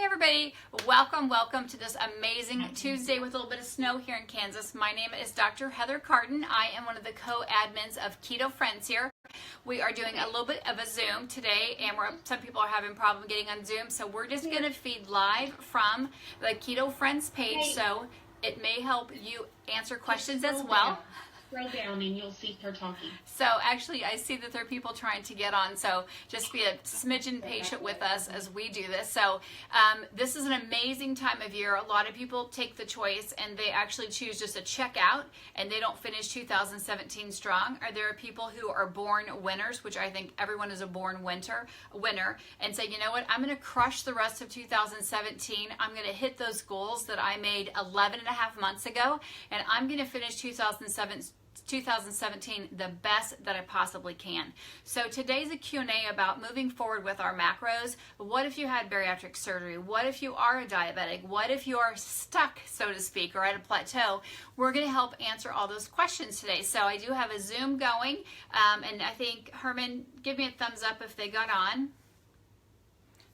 Hey everybody, welcome to this amazing Tuesday with a little bit of snow here in Kansas. My name is Dr. Heather Carden. I am one of the co-admins of Keto Friends here. We are doing a little bit of a Zoom today, and some people are having problem getting on Zoom, so we're just going to feed live from the Keto Friends page, so it may help you answer questions as well. Scroll down and you'll see her talking. So actually I see that there are people trying to get on, so just be a smidgen patient with us as we do this. So this is an amazing time of year. A lot of people take the choice and they actually choose just to check out and they don't finish 2017 strong. Or there are people who are born winners, which I think everyone is a born winner, and say, you know what, I'm going to crush the rest of 2017. I'm going to hit those goals that I made 11 and a half months ago, and I'm going to finish 2017 the best that I possibly can. So today's a Q&A about moving forward with our macros. What if you had bariatric surgery? What if you are a diabetic? What if you are stuck, so to speak, or at a plateau? We're going to help answer all those questions today. So I do have a Zoom going, and I think, Herman, give me a thumbs up if they got on.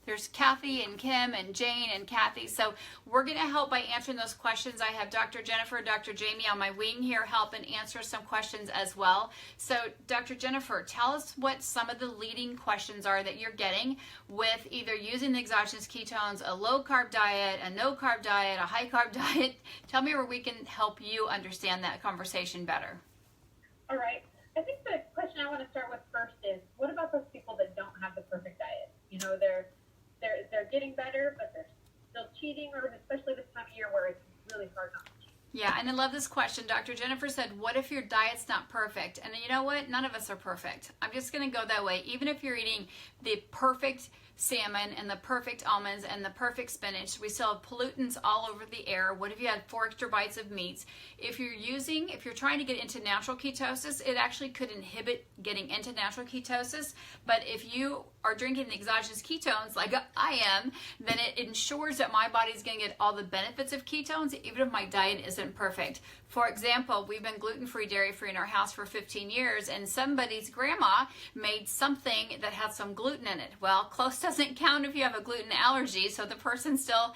There's Kathy and Kim and Jane and Kathy. So we're going to help by answering those questions. I have Dr. Jennifer, Dr. Jamie on my wing here help and answer some questions as well. So Dr. Jennifer, tell us what some of the leading questions are that you're getting with either using the exogenous ketones, a low-carb diet, a no-carb diet, a high-carb diet. Tell me where we can help you understand that conversation better. All right. I think the question I want to start with first is, what about those people that don't have the perfect diet? You know, they're getting better, but they're still cheating, or especially this time of year where it's really hard not to cheat. Yeah, and I love this question. Dr. Jennifer said, what if your diet's not perfect? And you know what? None of us are perfect. I'm just going to go that way. Even if you're eating the perfect salmon and the perfect almonds and the perfect spinach, we still have pollutants all over the air. What if you had 4 extra bites of meats? If you're trying to get into natural ketosis, it actually could inhibit getting into natural ketosis. But if you are drinking the exogenous ketones like I am, then it ensures that my body's going to get all the benefits of ketones, even if my diet isn't perfect. For example, we've been gluten-free, dairy-free in our house for 15 years, and somebody's grandma made something that had some gluten in it. Well, close doesn't count if you have a gluten allergy, so the person still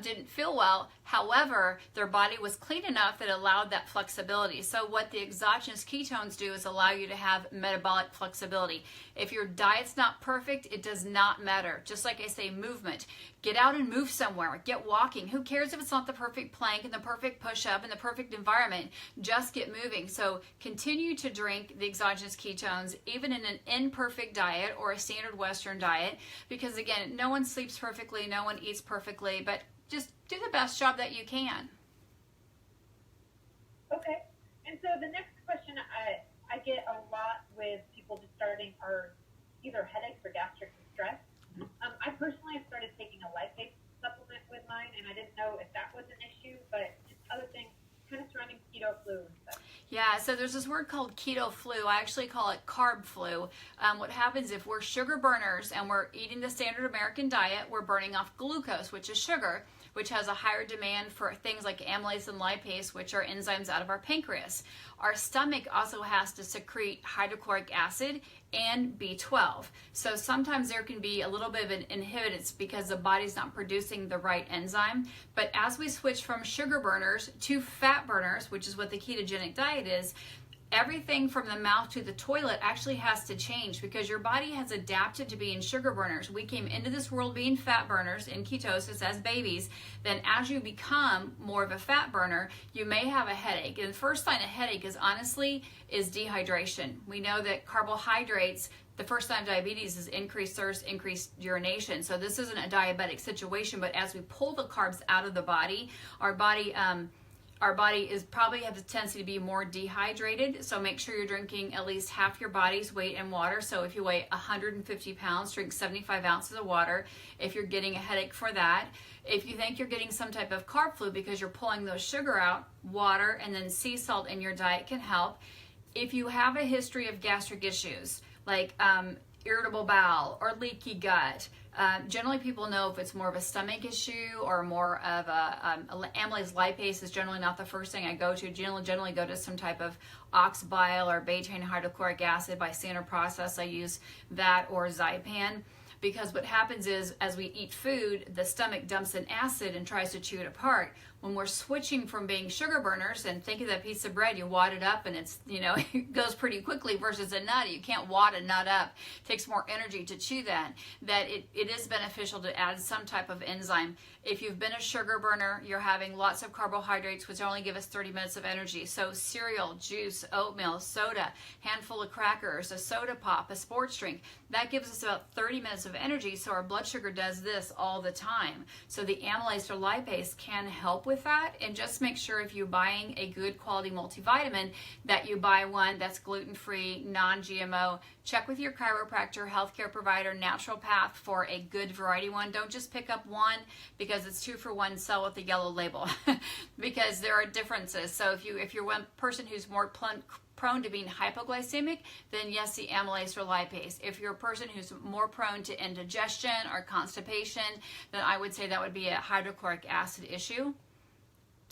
didn't feel well. However, their body was clean enough that it allowed that flexibility. So what the exogenous ketones do is allow you to have metabolic flexibility. If your diet's not perfect, it does not matter. Just like I say, movement. Get out and move somewhere. Get walking. Who cares if it's not the perfect plank and the perfect push-up and the perfect environment? Just get moving. So continue to drink the exogenous ketones, even in an imperfect diet or a standard Western diet, because again, no one sleeps perfectly, no one eats perfectly, but just do the best job that you can. Okay. And so the next question I get a lot with people just starting are either headaches or gastric distress. I personally have started taking a lipase supplement with mine, and I didn't know if that was an issue, but just other things kind of surrounding keto flu and stuff. Yeah, so there's this word called keto flu. I actually call it carb flu. What happens if we're sugar burners and we're eating the standard American diet, we're burning off glucose, which is sugar, which has a higher demand for things like amylase and lipase, which are enzymes out of our pancreas. Our stomach also has to secrete hydrochloric acid and B12. So sometimes there can be a little bit of an inhibitance because the body's not producing the right enzyme. But as we switch from sugar burners to fat burners, which is what the ketogenic diet is, everything from the mouth to the toilet actually has to change because your body has adapted to being sugar burners. We came into this world being fat burners in ketosis as babies. Then as you become more of a fat burner, you may have a headache. And the first sign of headache is dehydration. We know that carbohydrates, the first sign of diabetes is increased thirst, increased urination. So this isn't a diabetic situation, but as we pull the carbs out of the body, our body is probably has a tendency to be more dehydrated, so make sure you're drinking at least half your body's weight in water. So if you weigh 150 pounds, drink 75 ounces of water if you're getting a headache for that. If you think you're getting some type of carb flu because you're pulling those sugar out, water and then sea salt in your diet can help. If you have a history of gastric issues like irritable bowel or leaky gut, generally people know if it's more of a stomach issue or more of amylase lipase is generally not the first thing I go to. Generally go to some type of ox bile or betaine hydrochloric acid by standard process. I use that or Zypan. because what happens is as we eat food, the stomach dumps in acid and tries to chew it apart. When we're switching from being sugar burners, and think of that piece of bread, you wad it up and it's, it goes pretty quickly versus a nut. You can't wad a nut up. It takes more energy to chew that it is beneficial to add some type of enzyme. If you've been a sugar burner, you're having lots of carbohydrates, which only give us 30 minutes of energy. So cereal, juice, oatmeal, soda, handful of crackers, a soda pop, a sports drink, that gives us about 30 minutes of energy. So our blood sugar does this all the time. So the amylase or lipase can help with that. And just make sure if you're buying a good quality multivitamin that you buy one that's gluten-free, non-GMO. Check with your chiropractor, healthcare provider, naturopath for a good variety one. Don't just pick up one because it's 2 for 1 sell with the yellow label because there are differences. So if you're one person who's more prone to being hypoglycemic, then yes, the amylase or lipase. If you're a person who's more prone to indigestion or constipation, then I would say that would be a hydrochloric acid issue.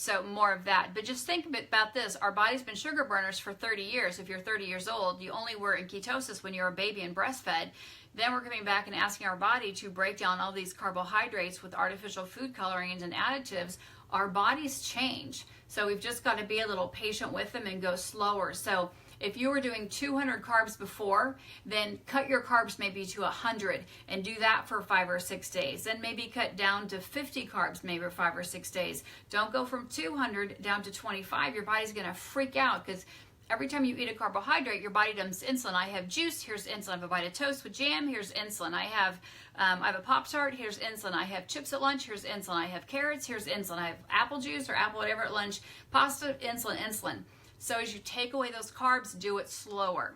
So more of that. But just think about this. Our body's been sugar burners for 30 years. If you're 30 years old, you only were in ketosis when you were a baby and breastfed. Then we're coming back and asking our body to break down all these carbohydrates with artificial food colorings and additives. Our bodies change. So we've just got to be a little patient with them and go slower. So if you were doing 200 carbs before, then cut your carbs maybe to 100 and do that for 5 or 6 days. Then maybe cut down to 50 carbs maybe for 5 or 6 days. Don't go from 200 down to 25. Your body's going to freak out because every time you eat a carbohydrate, your body dumps insulin. I have juice, here's insulin. I have a bite of toast with jam, here's insulin. I have a Pop-Tart, here's insulin. I have chips at lunch, here's insulin. I have carrots, here's insulin. I have apple juice or apple whatever at lunch, pasta, insulin. So as you take away those carbs, do it slower.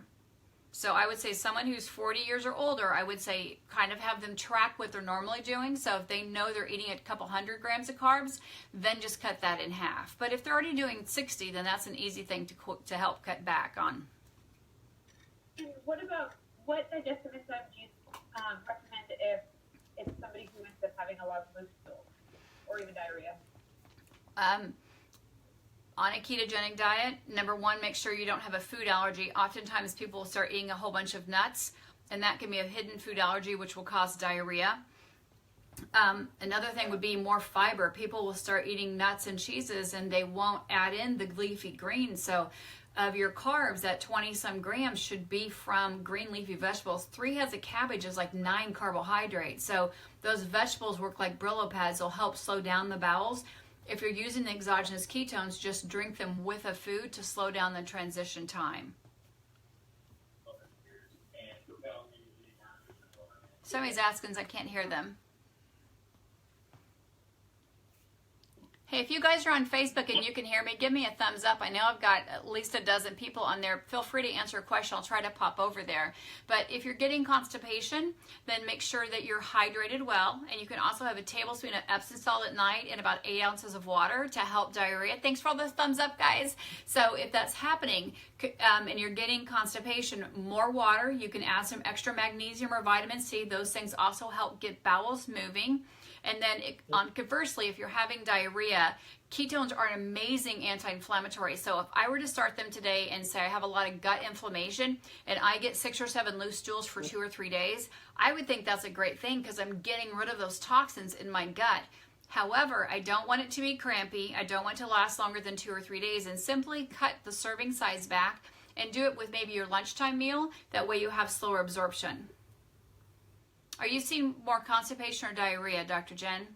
So I would say someone who's 40 years or older, I would say kind of have them track what they're normally doing. So if they know they're eating a couple 100 grams of carbs, then just cut that in half. But if they're already doing 60, then that's an easy thing to help cut back on. And what digestive enzymes do you recommend if it's somebody who ends up having a lot of loose stools or even diarrhea? On a ketogenic diet, number one, make sure you don't have a food allergy. Oftentimes people will start eating a whole bunch of nuts, and that can be a hidden food allergy, which will cause diarrhea. Another thing would be more fiber. People will start eating nuts and cheeses, and they won't add in the leafy greens. So of your carbs, that 20-some grams should be from green leafy vegetables. 3 heads of cabbage is like 9 carbohydrates. So those vegetables work like Brillo pads. They'll help slow down the bowels. If you're using the exogenous ketones, just drink them with a food to slow down the transition time. Somebody's asking, I can't hear them. Hey, if you guys are on Facebook and you can hear me, give me a thumbs up. I know I've got at least a dozen people on there. Feel free to answer a question. I'll try to pop over there. But if you're getting constipation, then make sure that you're hydrated well. And you can also have a tablespoon of Epsom salt at night and about 8 ounces of water to help diarrhea. Thanks for all those thumbs up, guys. So if that's happening and you're getting constipation, more water. You can add some extra magnesium or vitamin C. Those things also help get bowels moving. And then conversely, if you're having diarrhea, ketones are an amazing anti-inflammatory. So if I were to start them today and say I have a lot of gut inflammation and I get 6 or 7 loose stools for 2 or 3 days, I would think that's a great thing because I'm getting rid of those toxins in my gut. However, I don't want it to be crampy. I don't want it to last longer than 2 or 3 days, and simply cut the serving size back and do it with maybe your lunchtime meal. That way you have slower absorption. Are you seeing more constipation or diarrhea, Dr. Jen?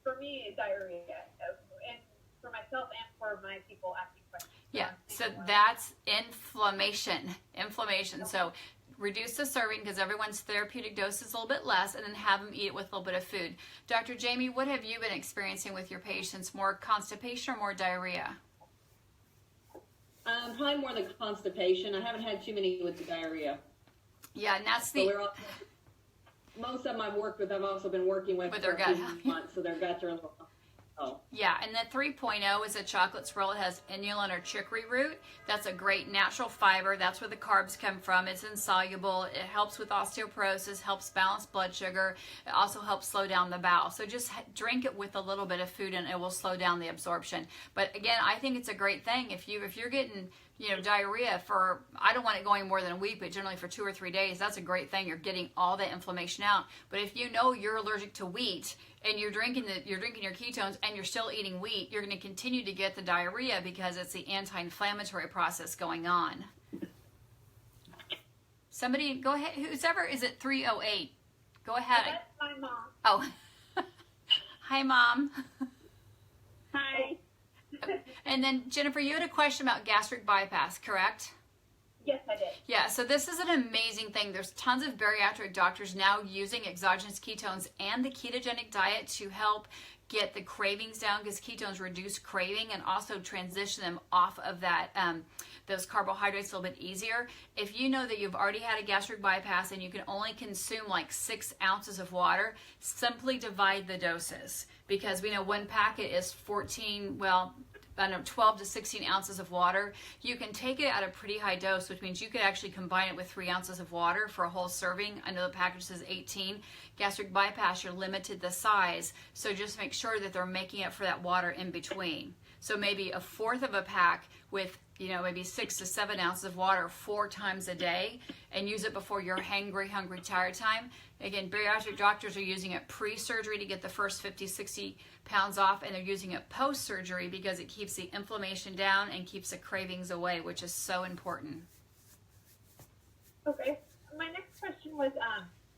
For me, diarrhea, and for myself and for my people asking questions. Yeah, so that's inflammation. So reduce the serving because everyone's therapeutic dose is a little bit less, and then have them eat it with a little bit of food. Dr. Jamie, what have you been experiencing with your patients? More constipation or more diarrhea? Probably more the constipation. I haven't had too many with the diarrhea. Yeah, and that's most of them I've worked with, I've also been working with their gut. Months, so their guts are a little. Yeah, and the 3.0 is a chocolate swirl. It has inulin or chicory root. That's a great natural fiber. That's where the carbs come from. It's insoluble. It helps with osteoporosis, helps balance blood sugar. It also helps slow down the bowel. So just drink it with a little bit of food and it will slow down the absorption. But again, I think it's a great thing. If you're getting diarrhea for, I don't want it going more than a week, but generally for 2 or 3 days, that's a great thing. You're getting all the inflammation out. But if you know you're allergic to wheat and you're drinking your ketones and you're still eating wheat, you're going to continue to get the diarrhea because it's the anti-inflammatory process going on. Somebody, go ahead. Who's ever, is it 308? Go ahead. That's my mom. Oh, hi, Mom. Hi. And then, Jennifer, you had a question about gastric bypass, correct? Yes, I did. Yeah, so this is an amazing thing. There's tons of bariatric doctors now using exogenous ketones and the ketogenic diet to help get the cravings down, because ketones reduce craving and also transition them off of that those carbohydrates a little bit easier. If you know that you've already had a gastric bypass and you can only consume like 6 ounces of water, simply divide the doses, because we know one packet is 12 to 16 ounces of water. You can take it at a pretty high dose, which means you could actually combine it with 3 ounces of water for a whole serving. I know the package says 18. Gastric bypass, you're limited the size, so just make sure that they're making up for that water in between. So maybe a fourth of a pack with maybe 6 to 7 ounces of water 4 times a day, and use it before your hangry, hungry, tired time. Again, bariatric doctors are using it pre-surgery to get the first 50, 60 pounds off, and they're using it post-surgery because it keeps the inflammation down and keeps the cravings away, which is so important. Okay. My next question was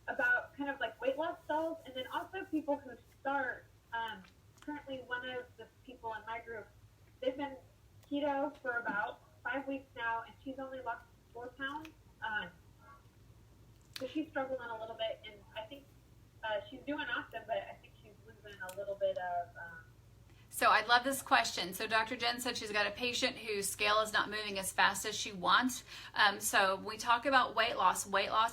about kind of like weight loss cells, and then also people who start. Currently, one of the people in my group, they've been keto for about 5 weeks now, and she's only lost 4 pounds. So she's struggling a little bit, and I think she's doing awesome, but I think she's losing a little bit of. So I love this question. So Dr. Jen said she's got a patient whose scale is not moving as fast as she wants. So when we talk about weight loss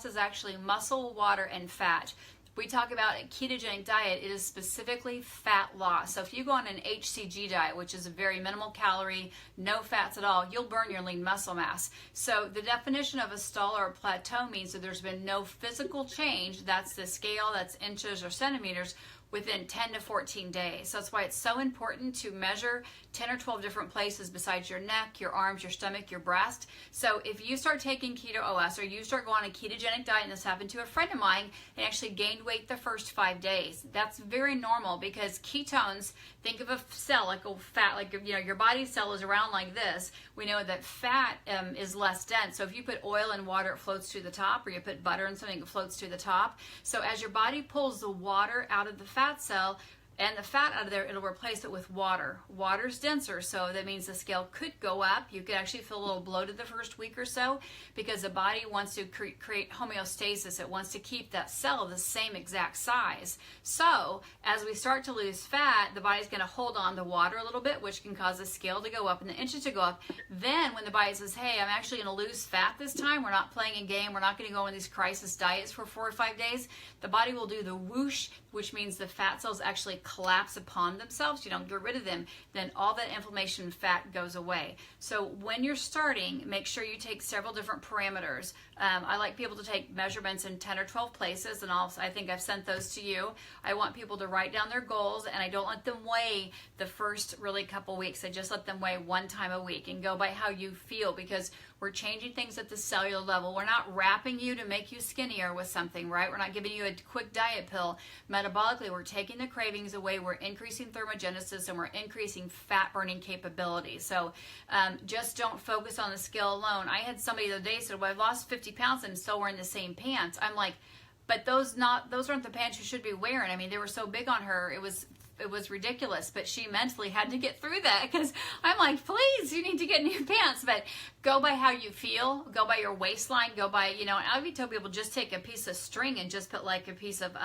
is actually muscle, water, and fat. We talk about a ketogenic diet, it is specifically fat loss. So if you go on an HCG diet, which is a very minimal calorie, no fats at all, you'll burn your lean muscle mass. So the definition of a stall or a plateau means that there's been no physical change, that's the scale, that's inches or centimeters, within 10 to 14 days. So that's why it's so important to measure 10 or 12 different places besides your neck, your arms, your stomach, your breast. So if you start taking Keto OS or you start going on a ketogenic diet, and this happened to a friend of mine, and actually gained weight the first 5 days, that's very normal, because ketones, think of a cell like a fat, like your body cell is around like this. We know that fat is less dense. So if you put oil in water, it floats to the top, or you put butter in something, it floats to the top. So as your body pulls the water out of the fat cell and the fat out of there, it'll replace it with water. Water's denser, so that means the scale could go up. You could actually feel a little bloated the first week or so, because the body wants to create homeostasis. It wants to keep that cell the same exact size. So as we start to lose fat, the body's going to hold on to water a little bit, which can cause the scale to go up and the inches to go up. Then when the body says, hey, I'm actually going to lose fat this time, we're not playing a game, we're not going to go on these crisis diets for 4 or 5 days, the body will do the whoosh, which means the fat cells actually collapse upon themselves. You don't get rid of them, then all that inflammation and fat goes away. So when you're starting, make sure you take several different parameters. I like people to take measurements in 10 or 12 places, and I think I've sent those to you. I want people to write down their goals, and I don't let them weigh the first really couple weeks. I just let them weigh 1 time a week and go by how you feel, because we're changing things at the cellular level. We're not wrapping you to make you skinnier with something, right? We're not giving you a quick diet pill. Metabolically, we're taking the cravings away, we're increasing thermogenesis, and we're increasing fat burning capability. So just don't focus on the scale alone. I had somebody the other day said, well, I've lost 50 pounds and I'm still wearing the same pants. I'm like, but those aren't the pants you should be wearing. I mean, they were so big on her, it was ridiculous, but she mentally had to get through that, because I'm like, please, you need to get new pants. But go by how you feel, go by your waistline, go by, I would tell people, just take a piece of string and just put like a piece of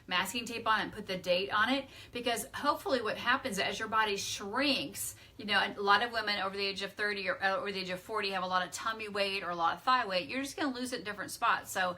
masking tape on it and put the date on it, because hopefully what happens as your body shrinks, a lot of women over the age of 30 or over the age of 40 have a lot of tummy weight or a lot of thigh weight. You're just going to lose it in different spots. So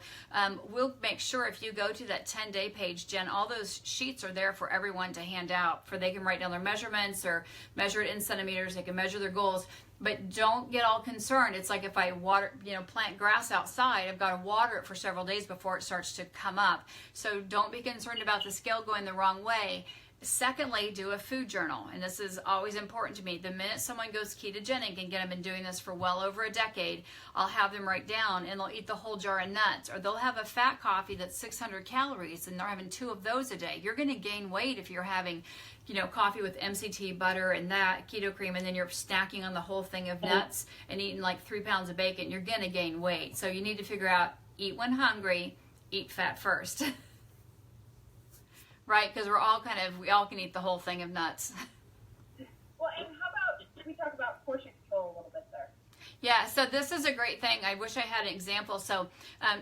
we'll make sure, if you go to that 10-day page, Jen, all those sheets are there for everyone to hand out, for they can write down their measurements or measure it in centimeters. They can measure their goals. But don't get all concerned. It's like if I plant grass outside, I've got to water it for several days before it starts to come up. So don't be concerned about the scale going the wrong way. Secondly, do a food journal. And this is always important to me. The minute someone goes ketogenic, and again, I've been doing this for well over a decade, I'll have them write down, and they'll eat the whole jar of nuts, or they'll have a fat coffee that's 600 calories and they're having 2 of those a day. You're going to gain weight if you're having, coffee with MCT butter and that keto cream, and then you're snacking on the whole thing of nuts and eating like 3 pounds of bacon. You're going to gain weight. So you need to figure out, eat when hungry, eat fat first. Right, because we all can eat the whole thing of nuts. Well, and how about we talk about portion control a little bit there? Yeah, so this is a great thing. I wish I had an example. So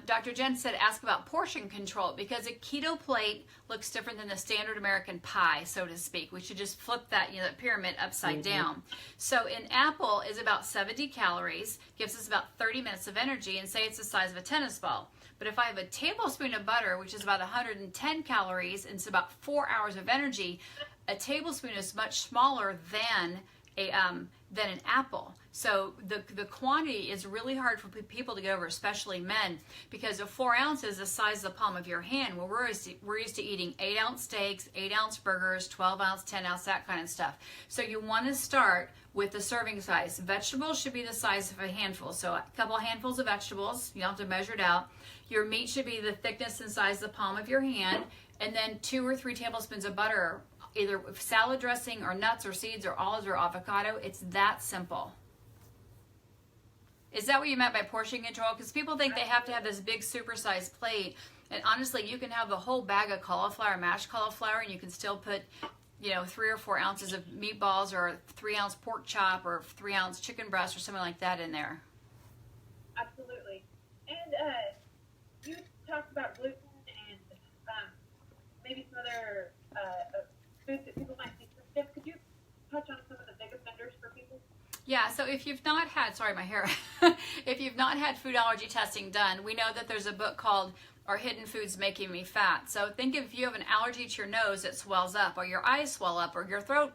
Dr. Jen said ask about portion control, because a keto plate looks different than the standard American pie, so to speak. We should just flip that, that pyramid upside down. So an apple is about 70 calories, gives us about 30 minutes of energy, and say it's the size of a tennis ball. But if I have a tablespoon of butter, which is about 110 calories, and it's about 4 hours of energy, a tablespoon is much smaller than an apple. So the quantity is really hard for people to get over, especially men, because a 4 ounce is the size of the palm of your hand. Well, we're used to eating 8-ounce steaks, 8-ounce burgers, 12-ounce, 10-ounce, that kind of stuff. So you want to start with the serving size. Vegetables should be the size of a handful. So a couple of handfuls of vegetables, you don't have to measure it out. Your meat should be the thickness and size of the palm of your hand, and then 2 or 3 tablespoons of butter, either salad dressing or nuts or seeds or olives or avocado. It's that simple. Is that what you meant by portion control? Because people think they have to have this big supersized plate, and honestly, you can have the whole bag of cauliflower, mashed cauliflower, and you can still put 3 or 4 ounces of meatballs, or a 3-ounce pork chop, or 3-ounce chicken breast, or something like that in there. Absolutely. And you talked about gluten and maybe some other foods that people might be sensitive. Could you touch on some of the big offenders for people? Yeah, so if you've not had, if you've not had food allergy testing done, we know that there's a book called Are Hidden Foods Making Me Fat? So think if you have an allergy to your nose that swells up, or your eyes swell up, or your throat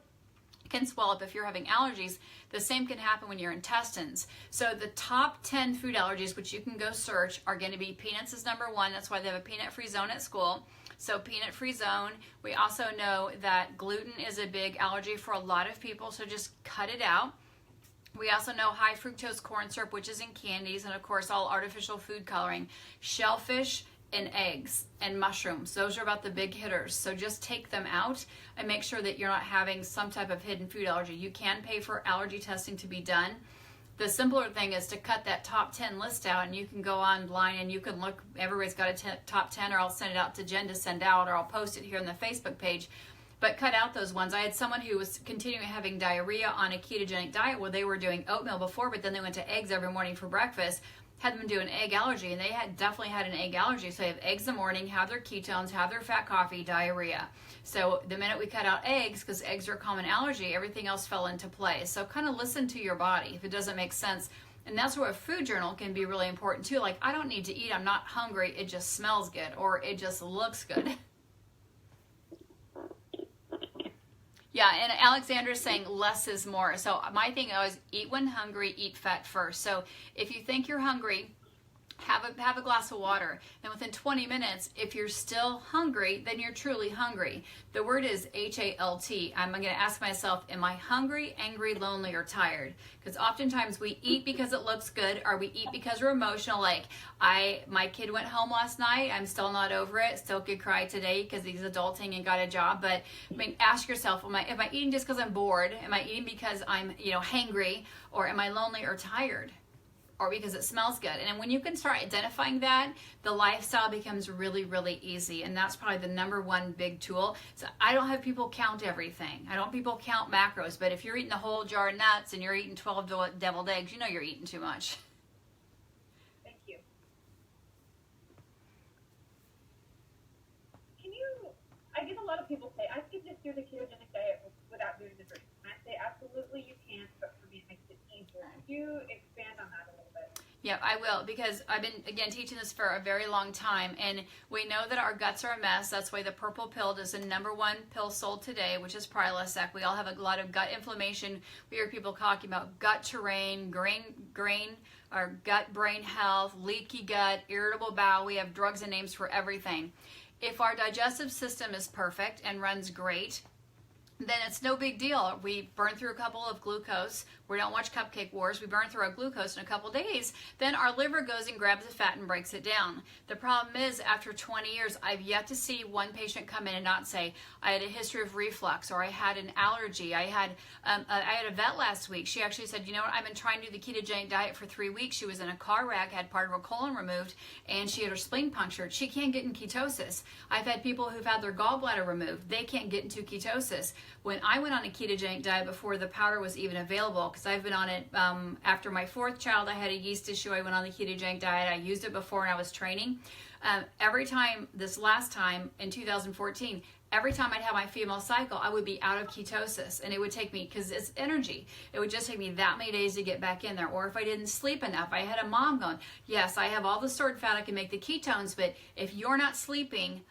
can swell up if you're having allergies. The same can happen when your intestines. So the top 10 food allergies, which you can go search, are going to be peanuts is number 1. That's why they have a peanut-free zone at school. So peanut-free zone. We also know that gluten is a big allergy for a lot of people, so just cut it out. We also know high fructose corn syrup, which is in candies, and of course all artificial food coloring. Shellfish and eggs and mushrooms. Those are about the big hitters. So just take them out and make sure that you're not having some type of hidden food allergy. You can pay for allergy testing to be done. The simpler thing is to cut that top 10 list out, and you can go online and you can look. Everybody's got a top 10, or I'll send it out to Jen to send out, or I'll post it here on the Facebook page. But cut out those ones. I had someone who was continuing having diarrhea on a ketogenic diet where they were doing oatmeal before, but then they went to eggs every morning for breakfast. Had them do an egg allergy, and they definitely had an egg allergy. So they have eggs in the morning, have their ketones, have their fat coffee, diarrhea. So the minute we cut out eggs, because eggs are a common allergy, everything else fell into place. So kind of listen to your body if it doesn't make sense. And that's where a food journal can be really important too. Like, I don't need to eat, I'm not hungry, it just smells good, or it just looks good. Yeah, and Alexander's saying less is more. So my thing is eat when hungry, eat fat first. So if you think you're hungry, have a glass of water. And within 20 minutes, if you're still hungry, then you're truly hungry. The word is HALT. I'm going to ask myself, am I hungry, angry, lonely, or tired? Because oftentimes we eat because it looks good, or we eat because we're emotional. Like, my kid went home last night. I'm still not over it. Still could cry today because he's adulting and got a job. But I mean, ask yourself, am I eating just because I'm bored? Am I eating because I'm hangry? Or am I lonely or tired? Or because it smells good? And when you can start identifying that, the lifestyle becomes really, really easy. And that's probably the number one big tool. So I don't have people count everything. I don't have people count macros. But if you're eating a whole jar of nuts and you're eating 12 deviled eggs, you know you're eating too much. Thank you. I get a lot of people say, I could just do the ketogenic diet without doing the drinks. And I say, absolutely you can, but for me it makes it easier. Could you expand on that a little bit? Yeah, I will, because I've been, again, teaching this for a very long time, and we know that our guts are a mess. That's why the purple pill is the number one pill sold today, which is Prilosec. We all have a lot of gut inflammation. We hear people talking about gut terrain, grain, or gut brain health, leaky gut, irritable bowel. We have drugs and names for everything. If our digestive system is perfect and runs great, then it's no big deal. We burn through a couple of glucose. We don't watch Cupcake Wars. We burn through our glucose in a couple days. Then our liver goes and grabs the fat and breaks it down. The problem is, after 20 years, I've yet to see one patient come in and not say, I had a history of reflux, or I had an allergy. I had a vet last week. She actually said, you know what, I've been trying to do the ketogenic diet for 3 weeks. She was in a car wreck, had part of her colon removed, and she had her spleen punctured. She can't get in ketosis. I've had people who've had their gallbladder removed. They can't get into ketosis. When I went on a ketogenic diet before the powder was even available, because I've been on it after my 4th child, I had a yeast issue. I went on the ketogenic diet. I used it before when I was training. Every time, this last time in 2014, every time I'd have my female cycle, I would be out of ketosis, and it would take me, because it's energy, it would just take me that many days to get back in there. Or if I didn't sleep enough, I had a mom going, yes, I have all the stored fat, I can make the ketones, but if you're not sleeping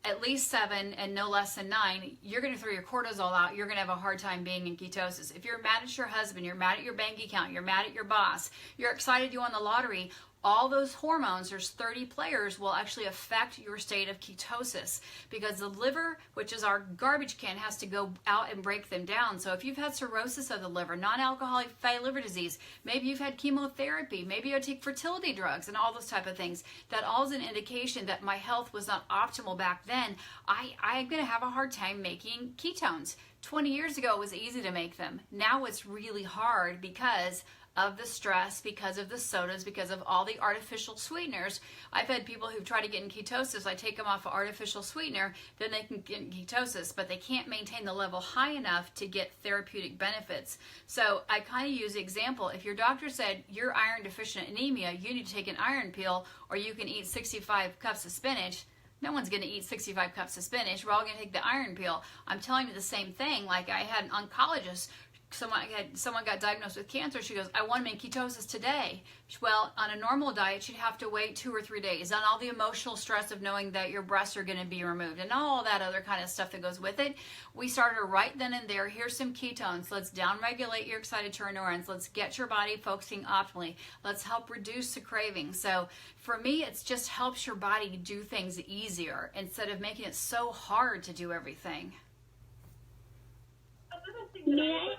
at least 7 and no less than 9, you're going to throw your cortisol out. You're going to have a hard time being in ketosis. If you're mad at your husband, you're mad at your bank account, you're mad at your boss, you're excited you won the lottery, all those hormones, there's 30 players, will actually affect your state of ketosis, because the liver, which is our garbage can, has to go out and break them down. So if you've had cirrhosis of the liver, non-alcoholic fatty liver disease, maybe you've had chemotherapy, maybe you take fertility drugs and all those type of things, that all is an indication that my health was not optimal back then. I'm going to have a hard time making ketones. 20 years ago, it was easy to make them. Now it's really hard because of the stress, because of the sodas, because of all the artificial sweeteners. I've had people who've tried to get in ketosis. I take them off of artificial sweetener, then they can get in ketosis, but they can't maintain the level high enough to get therapeutic benefits. So I kind of use the example. If your doctor said you're iron deficient anemia, you need to take an iron pill, or you can eat 65 cups of spinach, no one's going to eat 65 cups of spinach. We're all going to take the iron pill. I'm telling you the same thing. Like, I had an oncologist, someone got diagnosed with cancer. She goes, I want them in ketosis today. Well, on a normal diet, she'd have to wait 2 or 3 days on all the emotional stress of knowing that your breasts are going to be removed and all that other kind of stuff that goes with it. We started right then and there. Here's some ketones. Let's downregulate your excitatory neurons. Let's get your body focusing optimally. Let's help reduce the craving. So for me, it just helps your body do things easier instead of making it so hard to do everything. Another thing that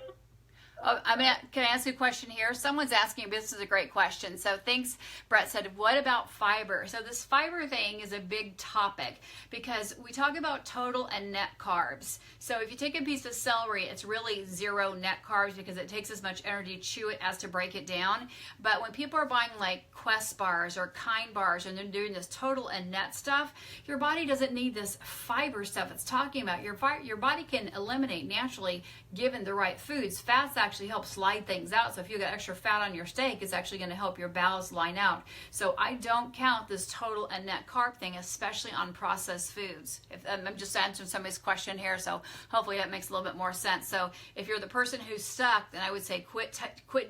Can I ask a question here? Someone's asking, but this is a great question. So thanks, Brett said, what about fiber? So this fiber thing is a big topic because we talk about total and net carbs. So if you take a piece of celery, it's really 0 net carbs because it takes as much energy to chew it as to break it down. But when people are buying like Quest bars or Kind bars and they're doing this total and net stuff, your body doesn't need this fiber stuff it's talking about. Your body can eliminate naturally given the right foods. Fats actually help slide things out. So if you got extra fat on your steak, it's actually going to help your bowels line out. So I don't count this total and net carb thing, especially on processed foods. I'm just answering somebody's question here, so hopefully that makes a little bit more sense. So if you're the person who's stuck, then I would say quit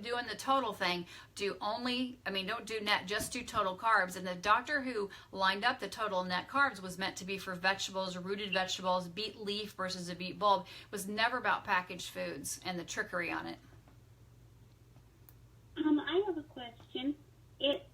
doing the total thing. Don't do net, just do total carbs. And the doctor who lined up the total net carbs was meant to be for vegetables, rooted vegetables, beet leaf versus a beet bulb. It was never about packaged foods and the trickery on it. I have a question.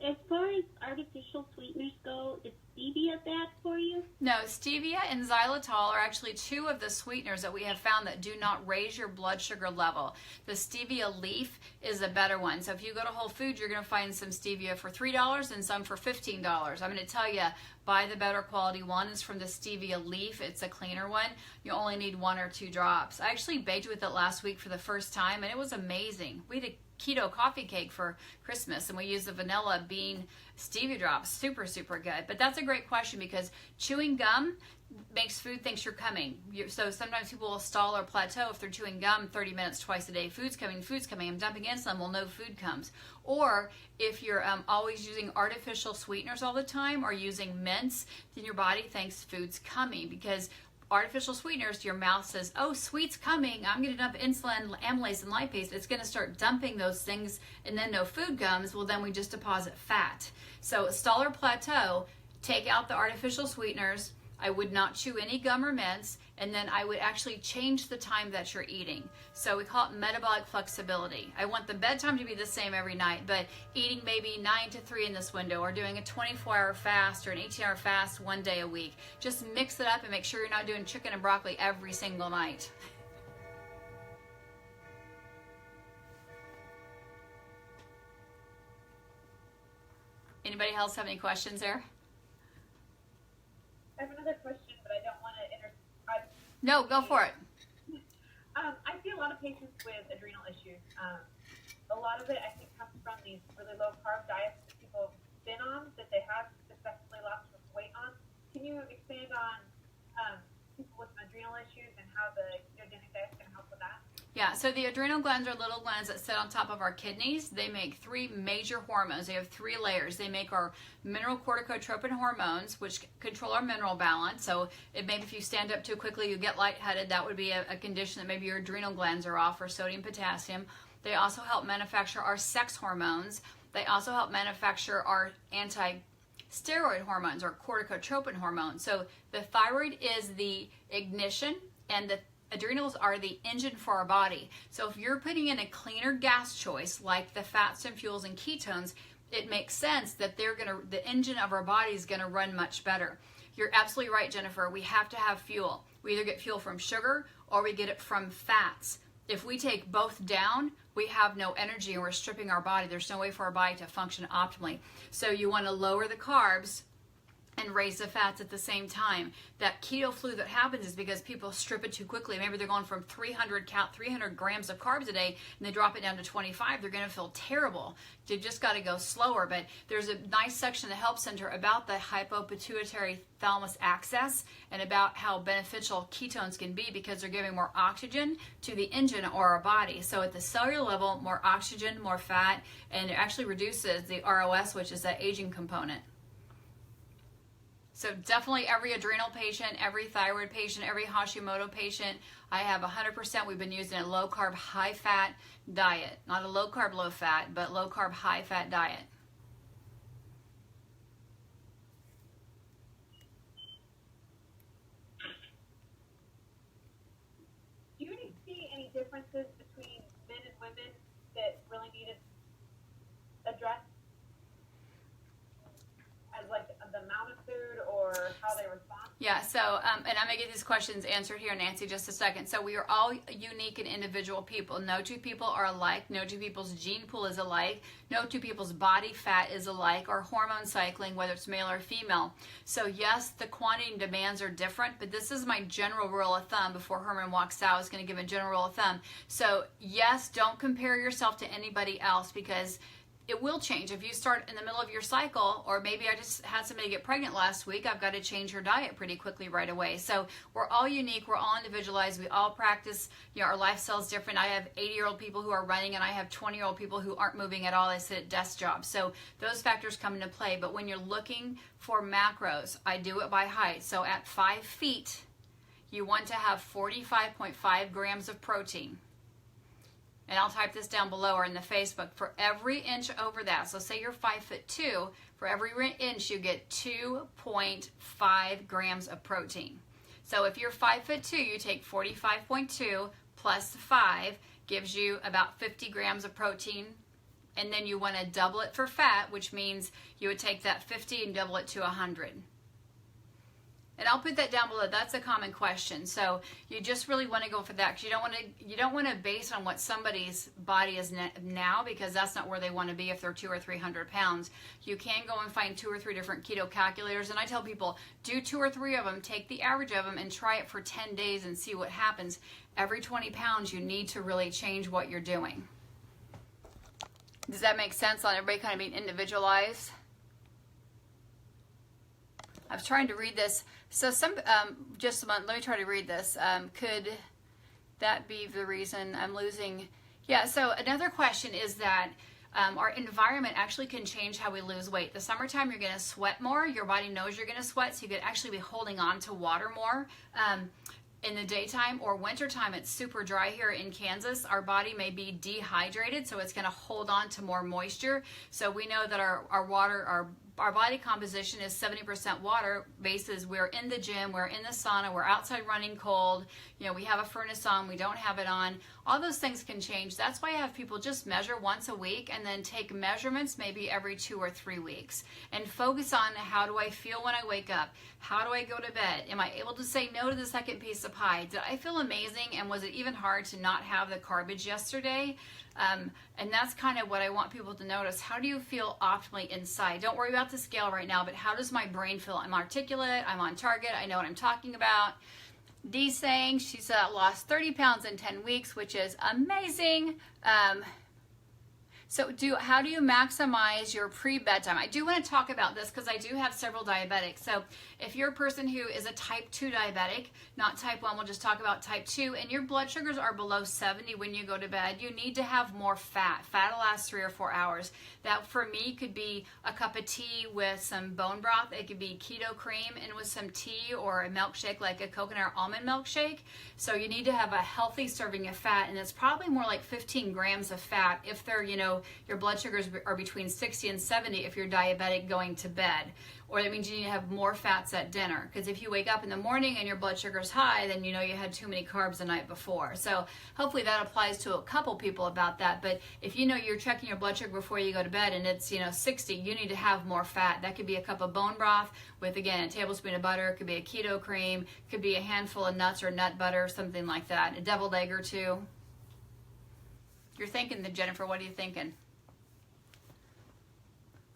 As far as artificial sweeteners go, is stevia bad for you? No, stevia and xylitol are actually 2 of the sweeteners that we have found that do not raise your blood sugar level. The stevia leaf is a better one. So if you go to Whole Foods, you're going to find some stevia for $3 and some for $15. I'm going to tell you, buy the better quality one. It's from the stevia leaf. It's a cleaner one. You only need 1 or 2 drops. I actually baked with it last week for the first time, and it was amazing. We had a keto coffee cake for Christmas, and we used the vanilla bean stevia drops. Super, super good. But that's a great question because chewing gum makes food thinks you're coming. So sometimes people will stall or plateau if they're chewing gum 30 minutes twice a day. Food's coming. I'm dumping insulin. Well, no food comes. Or if you're always using artificial sweeteners all the time or using mints, then your body thinks food's coming because artificial sweeteners, your mouth says, oh, sweet's coming, I'm going to dump insulin, amylase, and lipase. It's going to start dumping those things, and then no food comes. Well, then we just deposit fat. So stall or plateau, take out the artificial sweeteners. I would not chew any gum or mints, and then I would actually change the time that you're eating. So we call it metabolic flexibility. I want the bedtime to be the same every night, but eating maybe 9 to 3 in this window, or doing a 24-hour fast or an 18-hour fast 1 day a week. Just mix it up and make sure you're not doing chicken and broccoli every single night. Anybody else have any questions there? I have another question, but I don't want to No, go for it. I see a lot of patients with adrenal issues. A lot of it, I think, comes from these really low carb diets that people have been on, that they have successfully lost weight on. Can you expand on people with adrenal issues and how the ketogenic diet is going to help with that? Yeah, so the adrenal glands are little glands that sit on top of our kidneys. They make three major hormones. They have three layers. They make our mineralocorticotropin hormones, which control our mineral balance. So maybe if you stand up too quickly, you get lightheaded. That would be a condition that maybe your adrenal glands are off, or sodium, potassium. They also help manufacture our sex hormones. They also help manufacture our anti-steroid hormones, or corticotropin hormones. So the thyroid is the ignition, and the adrenals are the engine for our body. So if you're putting in a cleaner gas choice, like the fats and fuels and ketones, it makes sense that the engine of our body is gonna run much better. You're absolutely right, Jennifer. We have to have fuel. We either get fuel from sugar or we get it from fats. If we take both down, we have no energy and we're stripping our body. There's no way for our body to function optimally. So you want to lower the carbs and raise the fats at the same time. That keto flu that happens is because people strip it too quickly. Maybe they're going from 300 grams of carbs a day and they drop it down to 25. They're going to feel terrible. You just got to go slower. But there's a nice section in the Help Center about the hypopituitary thalamus axis and about how beneficial ketones can be, because they're giving more oxygen to the engine or our body. So at the cellular level, more oxygen, more fat, and it actually reduces the ROS, which is that aging component. So definitely every adrenal patient, every thyroid patient, every Hashimoto patient, I have 100%. We've been using a low carb, high fat diet. Not a low carb, low fat, but low carb, high fat diet. Do you see any differences between men and women that really needed addressed? As like the amount of food or how they respond? Yeah, so, and I'm going to get these questions answered here, Nancy, just a second. So we are all unique and individual people. No two people are alike. No two people's gene pool is alike. No two people's body fat is alike, or hormone cycling, whether it's male or female. So yes, the quantity and demands are different, but this is my general rule of thumb. Before Herman walks out, I was going to give a general rule of thumb. So yes, don't compare yourself to anybody else, because it will change. If you start in the middle of your cycle, or maybe I just had somebody get pregnant last week, I've got to change her diet pretty quickly right away. So we're all unique, we're all individualized, we all practice, our lifestyle is different. I have 80-year-old people who are running, and I have 20-year-old people who aren't moving at all. They sit at desk jobs. So those factors come into play. But when you're looking for macros, I do it by height. So at 5 feet, you want to have 45.5 grams of protein. And I'll type this down below or in the Facebook. For every inch over that, so say you're 5'2", for every inch you get 2.5 grams of protein. So if you're 5'2", you take 45.2 plus 5 gives you about 50 grams of protein. And then you want to double it for fat, which means you would take that 50 and double it to 100. And I'll put that down below. That's a common question. So you just really want to go for that, because you don't want to base on what somebody's body is now, because that's not where they want to be if they're 200 or 300 pounds. You can go and find 2 or 3 different keto calculators, and I tell people, do 2 or 3 of them, take the average of them, and try it for 10 days and see what happens. Every 20 pounds, you need to really change what you're doing. Does that make sense on everybody kind of being individualized? I was trying to read this. So just a moment, let me try to read this. Could that be the reason I'm losing? Yeah, so another question is that our environment actually can change how we lose weight. The summertime, you're going to sweat more. Your body knows you're going to sweat, so you could actually be holding on to water more. In the daytime or wintertime, it's super dry here in Kansas. Our body may be dehydrated, so it's going to hold on to more moisture. So we know that our body composition is 70% water basis. We're in the gym, we're in the sauna, we're outside running cold, we have a furnace on, we don't have it on. All those things can change. That's why I have people just measure once a week and then take measurements maybe every 2 or 3 weeks and focus on, how do I feel when I wake up? How do I go to bed? Am I able to say no to the second piece of pie? Did I feel amazing, and was it even hard to not have the garbage yesterday? And that's kind of what I want people to notice. How do you feel optimally inside? Don't worry about the scale right now, but how does my brain feel? I'm articulate, I'm on target, I know what I'm talking about. Dee's saying she's lost 30 pounds in 10 weeks, which is amazing. So how do you maximize your pre-bedtime? I do want to talk about this because I do have several diabetics. So if you're a person who is a type 2 diabetic, not type 1, we'll just talk about type 2, and your blood sugars are below 70 when you go to bed, you need to have more fat. Fat will last 3 or 4 hours. That for me could be a cup of tea with some bone broth. It could be keto cream and with some tea or a milkshake like a coconut or almond milkshake. So you need to have a healthy serving of fat, and it's probably more like 15 grams of fat if they're, your blood sugars are between 60 and 70 if you're diabetic going to bed. Or that means you need to have more fats at dinner. Because if you wake up in the morning and your blood sugar's high, then you had too many carbs the night before. So hopefully that applies to a couple people about that. But if you're checking your blood sugar before you go to bed and it's 60, you need to have more fat. That could be a cup of bone broth with, again, a tablespoon of butter. It could be a keto cream. It could be a handful of nuts or nut butter, something like that. A deviled egg or two. You're thinking, Jennifer, what are you thinking?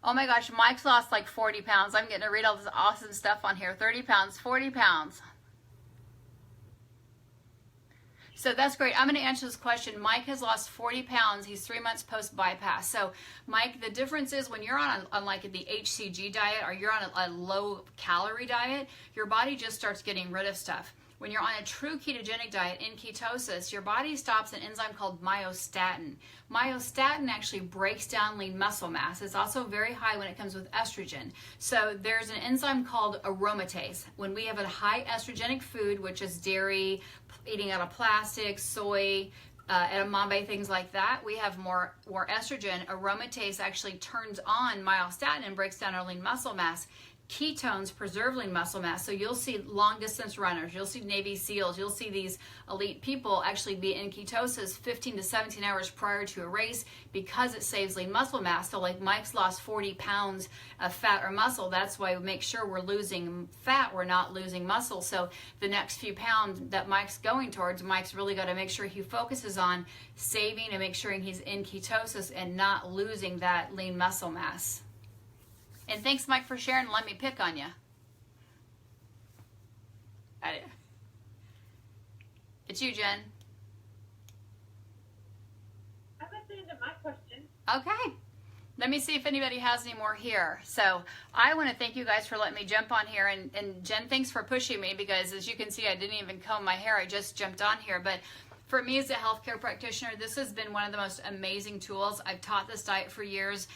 Oh my gosh, Mike's lost like 40 pounds. I'm getting to read all this awesome stuff on here. 30 pounds, 40 pounds. So that's great. I'm going to answer this question. Mike has lost 40 pounds. He's 3 months post bypass. So Mike, the difference is when you're on like the HCG diet or you're on a low calorie diet, your body just starts getting rid of stuff. When you're on a true ketogenic diet in ketosis, your body stops an enzyme called myostatin. Myostatin actually breaks down lean muscle mass. It's also very high when it comes with estrogen. So there's an enzyme called aromatase. When we have a high estrogenic food, which is dairy, eating out of plastic, soy, edamame, things like that, we have more estrogen. Aromatase actually turns on myostatin and breaks down our lean muscle mass. Ketones preserve lean muscle mass. So you'll see long distance runners, you'll see Navy SEALs, you'll see these elite people actually be in ketosis 15 to 17 hours prior to a race because it saves lean muscle mass. So like Mike's lost 40 pounds of fat or muscle. That's why we make sure we're losing fat, we're not losing muscle. So the next few pounds that Mike's going towards, Mike's really got to make sure he focuses on saving and make sure he's in ketosis and not losing that lean muscle mass. And thanks, Mike, for sharing and let me pick on you. It's you, Jen. I'm listening to my question. Okay. Let me see if anybody has any more here. So I want to thank you guys for letting me jump on here. And Jen, thanks for pushing me because as you can see, I didn't even comb my hair. I just jumped on here. But for me as a healthcare practitioner, this has been one of the most amazing tools. I've taught this diet for years.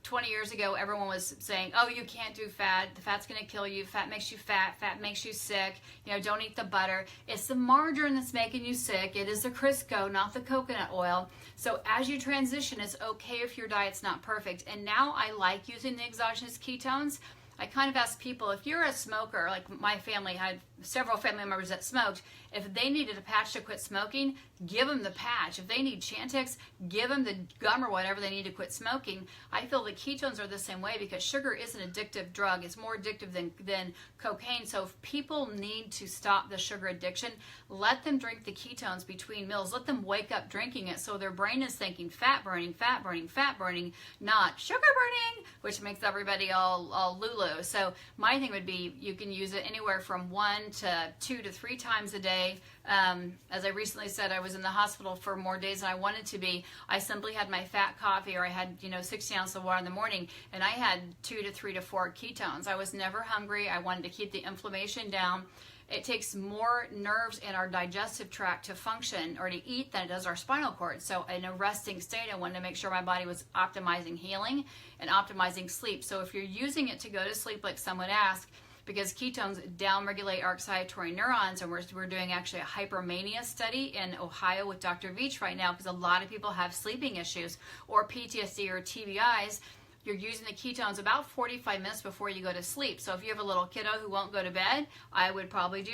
20 years ago, everyone was saying, oh, you can't do fat. The fat's going to kill you. Fat makes you fat. Fat makes you sick. Don't eat the butter. It's the margarine that's making you sick. It is the Crisco, not the coconut oil. So as you transition, it's okay if your diet's not perfect. And now I like using the exogenous ketones. I kind of ask people, if you're a smoker, like my family had several family members that smoked, if they needed a patch to quit smoking, give them the patch. If they need Chantix, give them the gum or whatever they need to quit smoking. I feel the ketones are the same way because sugar is an addictive drug. It's more addictive than cocaine. So if people need to stop the sugar addiction, let them drink the ketones between meals. Let them wake up drinking it so their brain is thinking fat burning, fat burning, fat burning, not sugar burning, which makes everybody all lulu. So my thing would be you can use it anywhere from 1 to 2 to 3 times a day. As I recently said, I was in the hospital for more days than I wanted to be. I simply had my fat coffee, or I had 60 ounces of water in the morning, and I had 2 to 3 to 4 ketones. I was never hungry. I wanted to keep the inflammation down. It takes more nerves in our digestive tract to function or to eat than it does our spinal cord. So in a resting state, I wanted to make sure my body was optimizing healing and optimizing sleep. So if you're using it to go to sleep, like someone asked, because ketones downregulate our excitatory neurons, and we're doing actually a hypermania study in Ohio with Dr. Veach right now, because a lot of people have sleeping issues or PTSD or TBIs. You're using the ketones about 45 minutes before you go to sleep. So if you have a little kiddo who won't go to bed, I would probably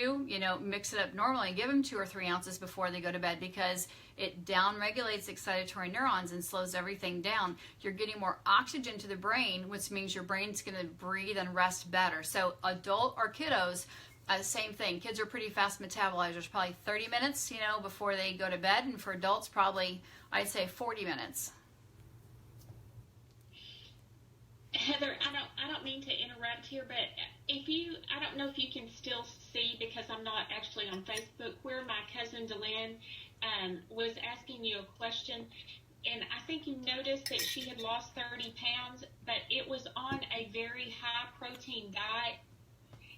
mix it up normally and give them 2 or 3 ounces before they go to bed, because it downregulates excitatory neurons and slows everything down. You're getting more oxygen to the brain, which means your brain's going to breathe and rest better. So adult or kiddos, Same thing. Kids are pretty fast metabolizers, probably 30 minutes, before they go to bed. And for adults, probably, I'd say 40 minutes. Heather, I don't mean to interrupt here, but I don't know if you can still see, because I'm not actually on Facebook, where my cousin Delynn was asking you a question. And I think you noticed that she had lost 30 pounds, but it was on a very high protein diet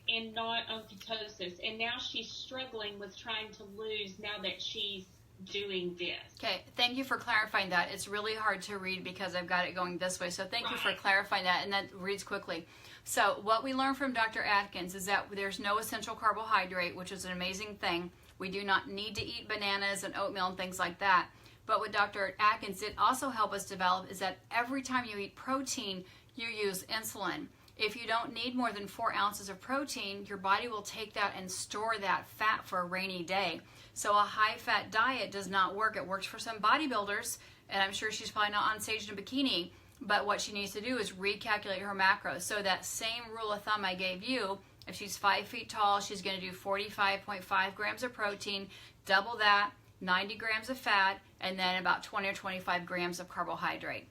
and not on ketosis. And now she's struggling with trying to lose now that she's doing this. Okay, thank you for clarifying that. It's really hard to read because I've got it going this way. So thank you for Right. clarifying that, and that reads quickly. So what we learned from Dr. Atkins is that there's no essential carbohydrate, which is an amazing thing. We do not need to eat bananas and oatmeal and things like that. But what Dr. Atkins did also help us develop is that every time you eat protein, you use insulin. If you don't need more than 4 ounces of protein, your body will take that and store that fat for a rainy day. So a high-fat diet does not work. It works for some bodybuilders, and I'm sure she's probably not on stage in a bikini, but what she needs to do is recalculate her macros. So that same rule of thumb I gave you, if she's 5 feet tall, she's going to do 45.5 grams of protein, double that, 90 grams of fat, and then about 20 or 25 grams of carbohydrate.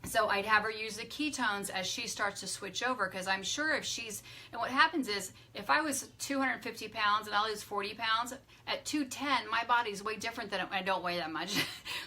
So I'd have her use the ketones as she starts to switch over, because I'm sure if she's, and what happens is, if I was 250 pounds and I lose 40 pounds, at 210, my body's way different than, I don't weigh that much,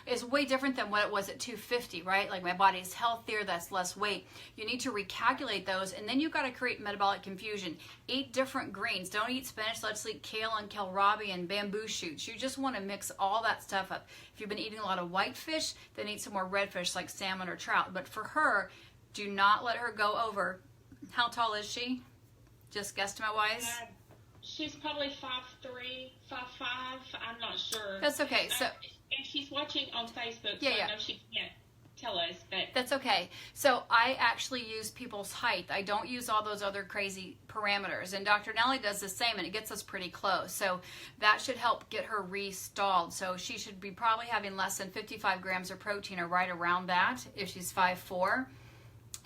it's way different than what it was at 250, right? Like my body's healthier, that's less weight. You need to recalculate those, and then you've got to create metabolic confusion. Eat different greens. Don't eat spinach, let's eat kale and kohlrabi and bamboo shoots. You just want to mix all that stuff up. If you've been eating a lot of white fish, then eat some more red fish like salmon or trout. But for her, do not let her go over. How tall is she? Just guesstimate-wise? She's probably 5'3", 5'5". I'm not sure. That's okay. So and she's watching on Facebook, Yeah, so yeah. I know she can't tell us, but that's okay. So I actually use people's height. I don't use all those other crazy parameters. And Dr. Nelly does the same, and it gets us pretty close. So that should help get her restalled. So she should be probably having less than 55 grams of protein, or right around that if she's 5'4".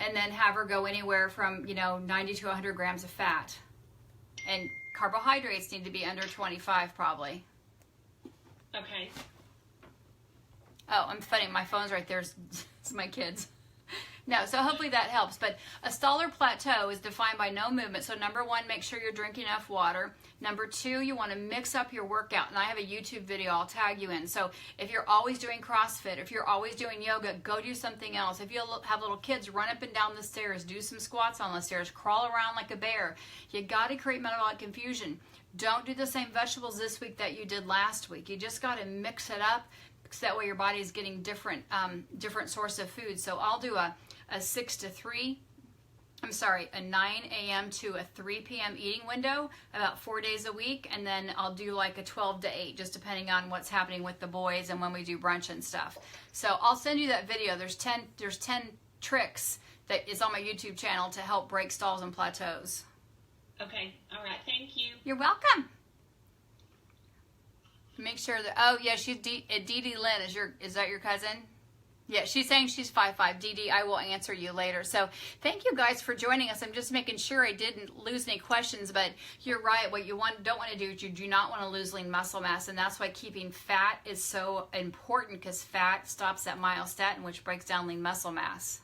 And then have her go anywhere from, 90 to 100 grams of fat. And carbohydrates need to be under 25 probably. okay. Oh, I'm funny. My phone's right there. It's my kids. No, so hopefully that helps. But a Stahler plateau is defined by no movement. So number 1, make sure you're drinking enough water. Number 2, you want to mix up your workout. And I have a YouTube video I'll tag you in. So if you're always doing CrossFit, if you're always doing yoga, go do something else. If you have little kids, run up and down the stairs, do some squats on the stairs, crawl around like a bear. You got to create metabolic confusion. Don't do the same vegetables this week that you did last week. You just got to mix it up, so that way your body is getting different source of food. So I'll do a 9 a.m. to a 3 p.m. eating window about 4 days a week, and then I'll do like a 12 to 8, just depending on what's happening with the boys and when we do brunch and stuff. So I'll send you that video. There's 10 tricks that is on my YouTube channel to help break stalls and plateaus. Okay. All right. Thank you. You're welcome. Make sure that, oh yeah, she's Dee Lynn. Is that your cousin? Yeah, she's saying she's 5'5". Dee, I will answer you later. So thank you guys for joining us. I'm just making sure I didn't lose any questions, but you're right. What you don't want to do is you do not want to lose lean muscle mass, and that's why keeping fat is so important, because fat stops that myostatin, which breaks down lean muscle mass.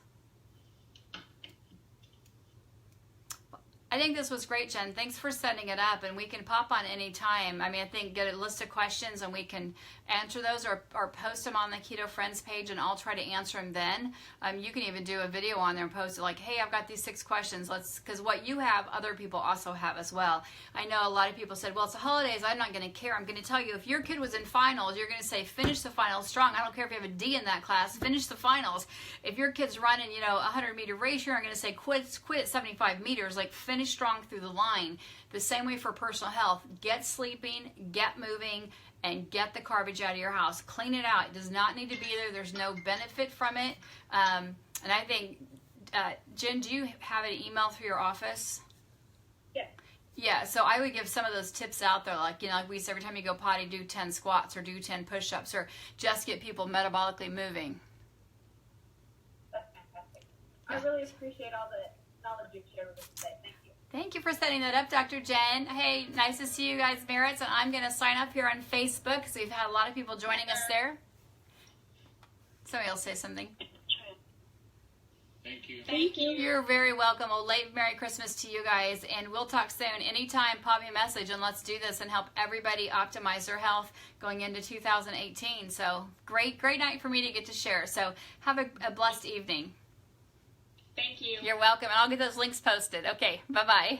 I think this was great, Jen. Thanks for setting it up, and we can pop on any time. I mean, I think get a list of questions and we can answer those, or post them on the Keto Friends page, and I'll try to answer them then. You can even do a video on there and post it like, hey, I've got these 6 questions. Because what you have, other people also have as well. I know a lot of people said, well, it's the holidays, I'm not going to care. I'm going to tell you, if your kid was in finals, you're going to say, finish the finals strong. I don't care if you have a D in that class, finish the finals. If your kid's running, a 100-meter race, you're going to say, quit at 75 meters, like finish strong through the line. The same way for personal health. Get sleeping, get moving, and get the garbage out of your house. Clean it out. It does not need to be there. There's no benefit from it. And I think, Jen, do you have an email through your office? Yes. Yeah, so I would give some of those tips out there, like, like we said, every time you go potty, do 10 squats or do 10 push-ups, or just get people metabolically moving. That's fantastic. I really appreciate all the knowledge you've shared with us today. Thank you. Thank you for setting that up, Dr. Jen. Hey, nice to see you guys, Merritts, and I'm going to sign up here on Facebook because we've had a lot of people joining us there. Somebody else say something. Thank you. Thank you. You're very welcome. Well, late Merry Christmas to you guys, and we'll talk soon. Anytime, pop me a message, and let's do this and help everybody optimize their health going into 2018. So great night for me to get to share. So have a blessed evening. Thank you. You're welcome, and I'll get those links posted. Okay, bye-bye.